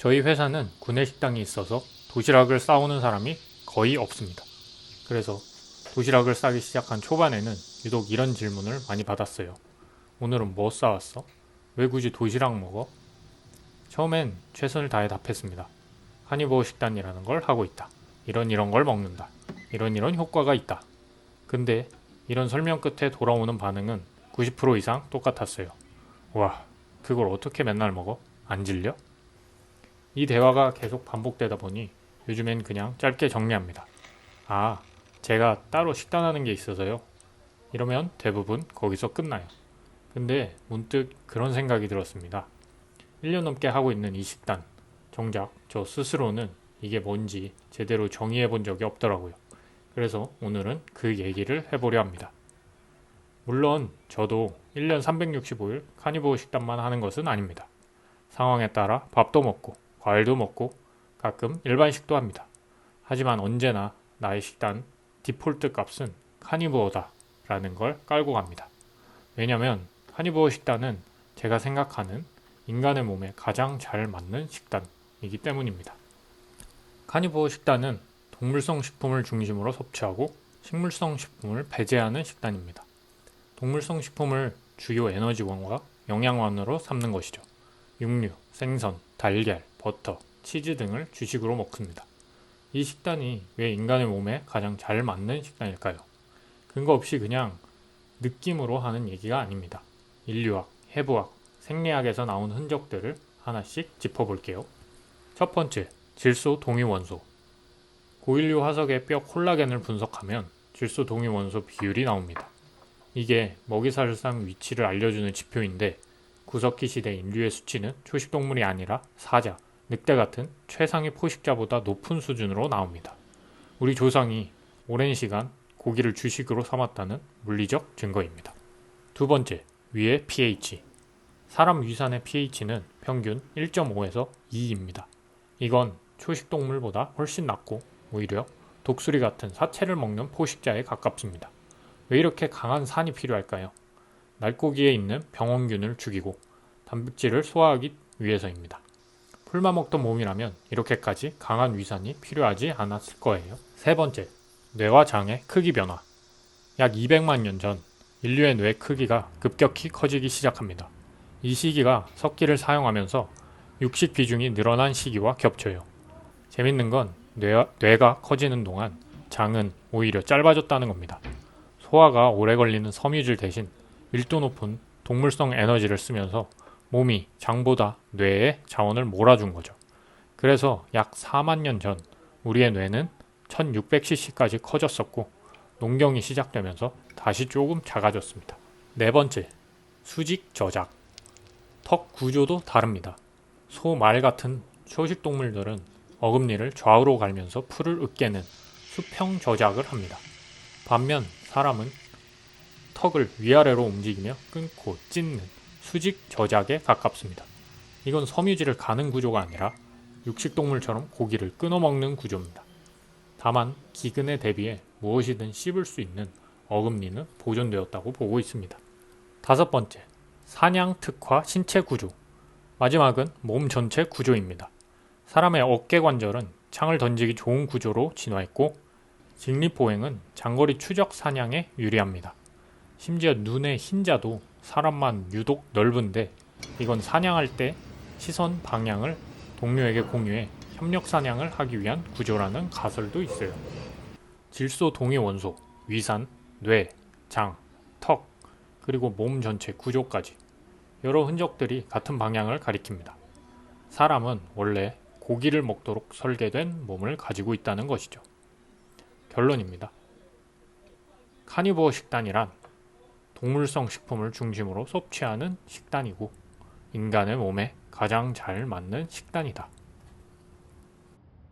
저희 회사는 구내식당이 있어서 도시락을 싸오는 사람이 거의 없습니다. 그래서 도시락을 싸기 시작한 초반에는 유독 이런 질문을 많이 받았어요. 오늘은 뭐 싸왔어? 왜 굳이 도시락 먹어? 처음엔 최선을 다해 답했습니다. 카니버어 식단이라는 걸 하고 있다. 이런 걸 먹는다. 이런 효과가 있다. 근데 이런 설명 끝에 돌아오는 반응은 90% 이상 똑같았어요. 와, 그걸 어떻게 맨날 먹어? 안 질려? 이 대화가 계속 반복되다 보니 요즘엔 그냥 짧게 정리합니다. 아, 제가 따로 식단하는 게 있어서요. 이러면 대부분 거기서 끝나요. 근데 문득 그런 생각이 들었습니다. 1년 넘게 하고 있는 이 식단, 정작 저 스스로는 이게 뭔지 제대로 정의해 본 적이 없더라고요. 그래서 오늘은 그 얘기를 해보려 합니다. 물론 저도 1년 365일 카니버어 식단만 하는 것은 아닙니다. 상황에 따라 밥도 먹고 과일도 먹고 가끔 일반식도 합니다. 하지만 언제나 나의 식단 디폴트 값은 카니버어다 라는 걸 깔고 갑니다. 왜냐면 카니버어 식단은 제가 생각하는 인간의 몸에 가장 잘 맞는 식단이기 때문입니다. 카니버어 식단은 동물성 식품을 중심으로 섭취하고 식물성 식품을 배제하는 식단입니다. 동물성 식품을 주요 에너지원과 영양원으로 삼는 것이죠. 육류, 생선, 달걀, 버터, 치즈 등을 주식으로 먹습니다. 이 식단이 왜 인간의 몸에 가장 잘 맞는 식단일까요? 근거 없이 그냥 느낌으로 하는 얘기가 아닙니다. 인류학, 해부학, 생리학에서 나온 흔적들을 하나씩 짚어볼게요. 첫 번째, 질소 동위원소. 고인류 화석의 뼈 콜라겐을 분석하면 질소 동위원소 비율이 나옵니다. 이게 먹이사슬상 위치를 알려주는 지표인데 구석기 시대 인류의 수치는 초식동물이 아니라 사자, 늑대 같은 최상위 포식자보다 높은 수준으로 나옵니다. 우리 조상이 오랜 시간 고기를 주식으로 삼았다는 물리적 증거입니다. 두 번째, 위의 pH. 사람 위산의 pH는 평균 1.5에서 2입니다. 이건 초식동물보다 훨씬 낮고 오히려 독수리 같은 사체를 먹는 포식자에 가깝습니다. 왜 이렇게 강한 산이 필요할까요? 날고기에 있는 병원균을 죽이고 단백질을 소화하기 위해서입니다. 풀만 먹던 몸이라면 이렇게까지 강한 위산이 필요하지 않았을 거예요. 세 번째, 뇌와 장의 크기 변화. 약 200만 년 전 인류의 뇌 크기가 급격히 커지기 시작합니다. 이 시기가 석기를 사용하면서 육식 비중이 늘어난 시기와 겹쳐요. 재밌는 건 뇌가 커지는 동안 장은 오히려 짧아졌다는 겁니다. 소화가 오래 걸리는 섬유질 대신 밀도 높은 동물성 에너지를 쓰면서 몸이 장보다 뇌에 자원을 몰아준 거죠. 그래서 약 4만 년 전 우리의 뇌는 1600cc까지 커졌었고 농경이 시작되면서 다시 조금 작아졌습니다. 네 번째, 수직 저작. 턱 구조도 다릅니다. 소, 말 같은 초식 동물들은 어금니를 좌우로 갈면서 풀을 으깨는 수평 저작을 합니다. 반면 사람은 턱을 위아래로 움직이며 끊고 찢는 수직 저작에 가깝습니다. 이건 섬유질을 가는 구조가 아니라 육식동물처럼 고기를 끊어먹는 구조입니다. 다만 기근에 대비해 무엇이든 씹을 수 있는 어금니는 보존되었다고 보고 있습니다. 다섯 번째, 사냥 특화 신체 구조. 마지막은 몸 전체 구조입니다. 사람의 어깨 관절은 창을 던지기 좋은 구조로 진화했고 직립보행은 장거리 추적 사냥에 유리합니다. 심지어 눈의 흰자도 사람만 유독 넓은데 이건 사냥할 때 시선 방향을 동료에게 공유해 협력 사냥을 하기 위한 구조라는 가설도 있어요. 질소 동위 원소, 위산, 뇌, 장, 턱, 그리고 몸 전체 구조까지 여러 흔적들이 같은 방향을 가리킵니다. 사람은 원래 고기를 먹도록 설계된 몸을 가지고 있다는 것이죠. 결론입니다. 카니버어 식단이란 동물성 식품을 중심으로 섭취하는 식단이고 인간의 몸에 가장 잘 맞는 식단이다.